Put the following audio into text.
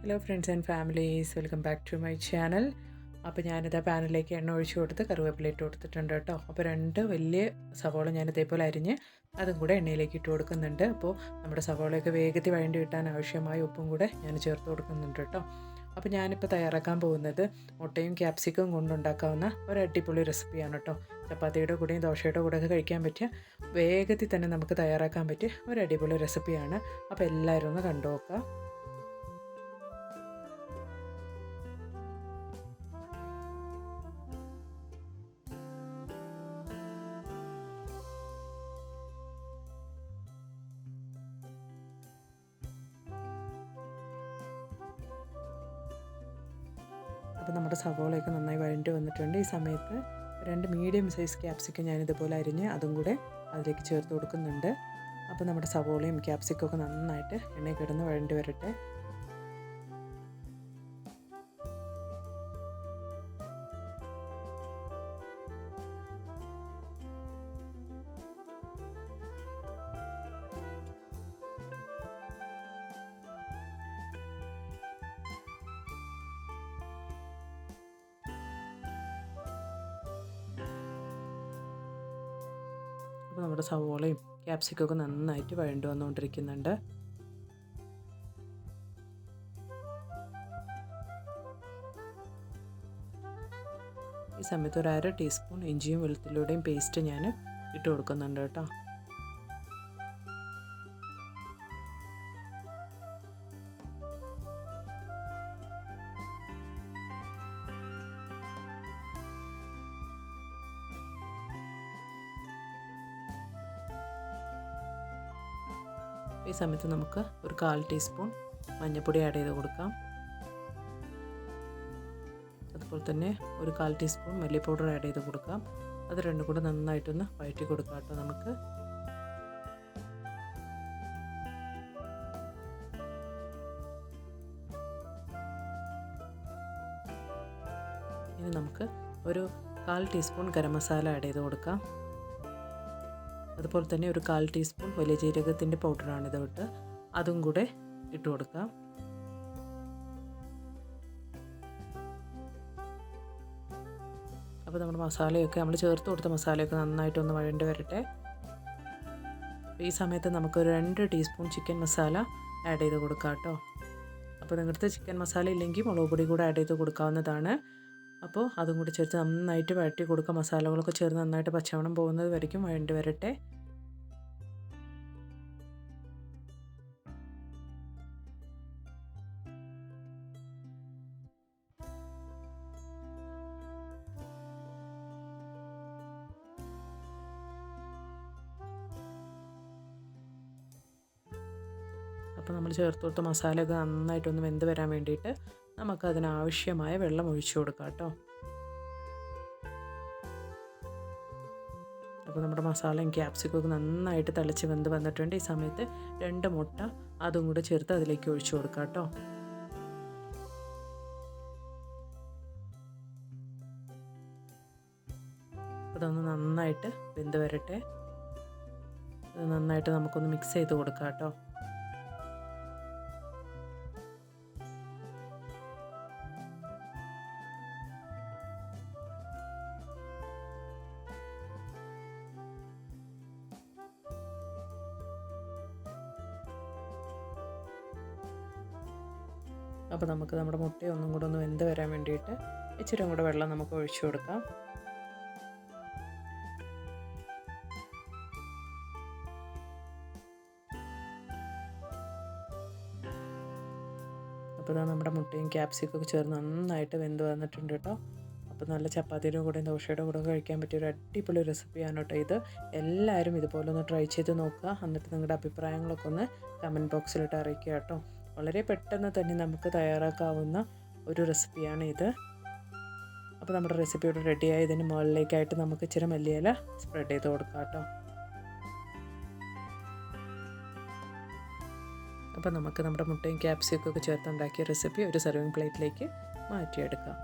Hello friends and families, welcome back to my channel. അപ്പോൾ ഞാനിതാ പാനിലേക്ക് എണ്ണ ഒഴിച്ച് കൊടുത്ത് കറിവേപ്പില ഇട്ട് കൊടുത്തിട്ടുണ്ട് കേട്ടോ. അപ്പോൾ 2 വലിയ സവോള ഞാൻ ഇതേപോലെ അരിഞ്ഞ് അതും കൂടെ എണ്ണയിലേക്ക് ഇട്ട് കൊടുക്കുന്നുണ്ട്. അപ്പോൾ നമ്മുടെ സവോളയൊക്കെ വേഗത്തിൽ വഴണ്ടി കിട്ടാൻ ആവശ്യമായ ഉപ്പും കൂടെ ഞാൻ ചേർത്ത് കൊടുക്കുന്നുണ്ട് കേട്ടോ. അപ്പോൾ ഞാനിപ്പോൾ തയ്യാറാക്കാൻ പോകുന്നത് മുട്ടയും ക്യാപ്സിക്കും കൊണ്ടുണ്ടാക്കാവുന്ന ഒരു അടിപൊളി റെസിപ്പിയാണ് കേട്ടോ. ചപ്പാത്തിയുടെ കൂടെയും ദോശയുടെ കൂടെയൊക്കെ കഴിക്കാൻ പറ്റിയ വേഗത്തിൽ തന്നെ നമുക്ക് തയ്യാറാക്കാൻ പറ്റിയ ഒരു അടിപൊളി റെസിപ്പിയാണ്. അപ്പോൾ എല്ലാവരും ഒന്ന് കണ്ടു നോക്കാം. അപ്പോൾ നമ്മുടെ സവോളയൊക്കെ നന്നായി വഴണ്ടി വന്നിട്ടുണ്ട്. ഈ സമയത്ത് 2 മീഡിയം സൈസ് ക്യാപ്സിക്കം ഞാനിതുപോലെ അരിഞ്ഞ് അതും കൂടെ അതിലേക്ക് ചേർത്ത് കൊടുക്കുന്നുണ്ട്. അപ്പോൾ നമ്മുടെ സവോളയും ക്യാപ്സിക്കും ഒക്കെ നന്നായിട്ട് എണ്ണയിൽ കിടന്ന് വഴണ്ടി വരട്ടെ. അപ്പോൾ നമ്മുടെ സവോളയും ക്യാപ്സിക്കും ഒക്കെ നന്നായിട്ട് വഴണ്ടി വന്നുകൊണ്ടിരിക്കുന്നുണ്ട്. ഈ സമയത്ത് ഒരു 1/2 ടീസ്പൂൺ ഇഞ്ചിയും വെളുത്തുള്ളിയുടെയും പേസ്റ്റ് ഞാൻ ഇട്ട് കൊടുക്കുന്നുണ്ട് കേട്ടോ. ഈ സമയത്ത് നമുക്ക് ഒരു 1/4 ടീസ്പൂൺ മഞ്ഞൾപ്പൊടി ആഡ് ചെയ്ത് കൊടുക്കാം. അതുപോലെ തന്നെ ഒരു 1/4 ടീസ്പൂൺ മല്ലി പൗഡർ ആഡ് ചെയ്ത് കൊടുക്കാം. അത് രണ്ടും കൂടെ നന്നായിട്ടൊന്ന് വഴറ്റി കൊടുക്കാം കേട്ടോ നമുക്ക്. ഇനി നമുക്ക് ഒരു 1/4 ടീസ്പൂൺ ഗരം മസാല ആഡ് ചെയ്ത് കൊടുക്കാം. അതുപോലെ തന്നെ ഒരു 1/4 ടീസ്പൂൺ വലിയ ജീരകത്തിൻ്റെ പൗഡറാണിത് ഇട്ട് അതും കൂടെ ഇട്ട് കൊടുക്കാം. അപ്പോൾ നമ്മുടെ മസാലയൊക്കെ നമ്മൾ ചേർത്ത് കൊടുത്ത മസാലയൊക്കെ നന്നായിട്ടൊന്ന് വഴണ്ടി വരട്ടെ. ഈ സമയത്ത് നമുക്കൊരു 2 ടീസ്പൂൺ ചിക്കൻ മസാല ആഡ് ചെയ്ത് കൊടുക്കാം കേട്ടോ. അപ്പോൾ നിങ്ങളുടെ ചിക്കൻ മസാല ഇല്ലെങ്കിൽ മുളക് പൊടി കൂടെ ആഡ് ചെയ്ത് കൊടുക്കാവുന്നതാണ്. അപ്പോൾ അതും കൂടി ചേർത്ത് നന്നായിട്ട് വഴറ്റി കൊടുക്കുക. മസാലകളൊക്കെ ചേർന്ന് നന്നായിട്ട് പച്ചമണം പോകുന്നത് വരയ്ക്കും വഴണ്ടി വരട്ടെ. അപ്പോൾ നമ്മൾ ചേർത്ത് കൊടുത്ത മസാലയൊക്കെ നന്നായിട്ടൊന്ന് വെന്ത് വരാൻ വേണ്ടിയിട്ട് നമുക്കതിനാവശ്യമായ വെള്ളം ഒഴിച്ചു കൊടുക്കാം കേട്ടോ. അപ്പോൾ നമ്മുടെ മസാലയും ക്യാപ്സിക്കും ഒക്കെ നന്നായിട്ട് തിളച്ച് വെന്ത് വന്നിട്ടുണ്ട്. ഈ സമയത്ത് 2 മുട്ട അതും കൂടെ ചേർത്ത് അതിലേക്ക് ഒഴിച്ചു കൊടുക്കാം കേട്ടോ. അതൊന്ന് നന്നായിട്ട് വെന്ത് വരട്ടെ. അത് നന്നായിട്ട് നമുക്കൊന്ന് മിക്സ് ചെയ്ത് കൊടുക്കാം കേട്ടോ. അപ്പോൾ നമുക്ക് നമ്മുടെ മുട്ട ഒന്നും കൂടെ ഒന്ന് വെന്ത് വരാൻ വേണ്ടിയിട്ട് ഇച്ചിരി കൂടെ വെള്ളം നമുക്ക് ഒഴിച്ചു കൊടുക്കാം. അപ്പോൾ ഇതാ നമ്മുടെ മുട്ടയും ക്യാപ്സിക്കും ഒക്കെ ചേർന്ന് നന്നായിട്ട് വെന്ത് വന്നിട്ടുണ്ട് കേട്ടോ. അപ്പോൾ നല്ല ചപ്പാത്തിയുടെ കൂടെയും ദോശയുടെ കൂടെ കഴിക്കാൻ പറ്റിയ ഒരു അടിപൊളി റെസിപ്പിയാണ് കേട്ടോ ഇത്. എല്ലാവരും ഇതുപോലെ ഒന്ന് ട്രൈ ചെയ്ത് നോക്കുക. എന്നിട്ട് നിങ്ങളുടെ അഭിപ്രായങ്ങളൊക്കെ ഒന്ന് കമൻറ്റ് ബോക്സിലിട്ട് അറിയിക്കുക കേട്ടോ. വളരെ പെട്ടെന്ന് തന്നെ നമുക്ക് തയ്യാറാക്കാവുന്ന ഒരു റെസിപ്പിയാണ് ഇത്. അപ്പോൾ നമ്മുടെ റെസിപ്പി ഇവിടെ റെഡി ആയതിന് മുകളിലേക്കായിട്ട് നമുക്ക് ഇച്ചിരി മല്ലിയില സ്പ്രെഡ് ചെയ്ത് കൊടുക്കാം കേട്ടോ. അപ്പോൾ നമുക്ക് നമ്മുടെ മുട്ടയും ക്യാപ്സിക്കും ഒക്കെ ചേർത്തുണ്ടാക്കിയ റെസിപ്പി ഒരു സെർവിങ് പ്ലേറ്റിലേക്ക് മാറ്റിയെടുക്കാം.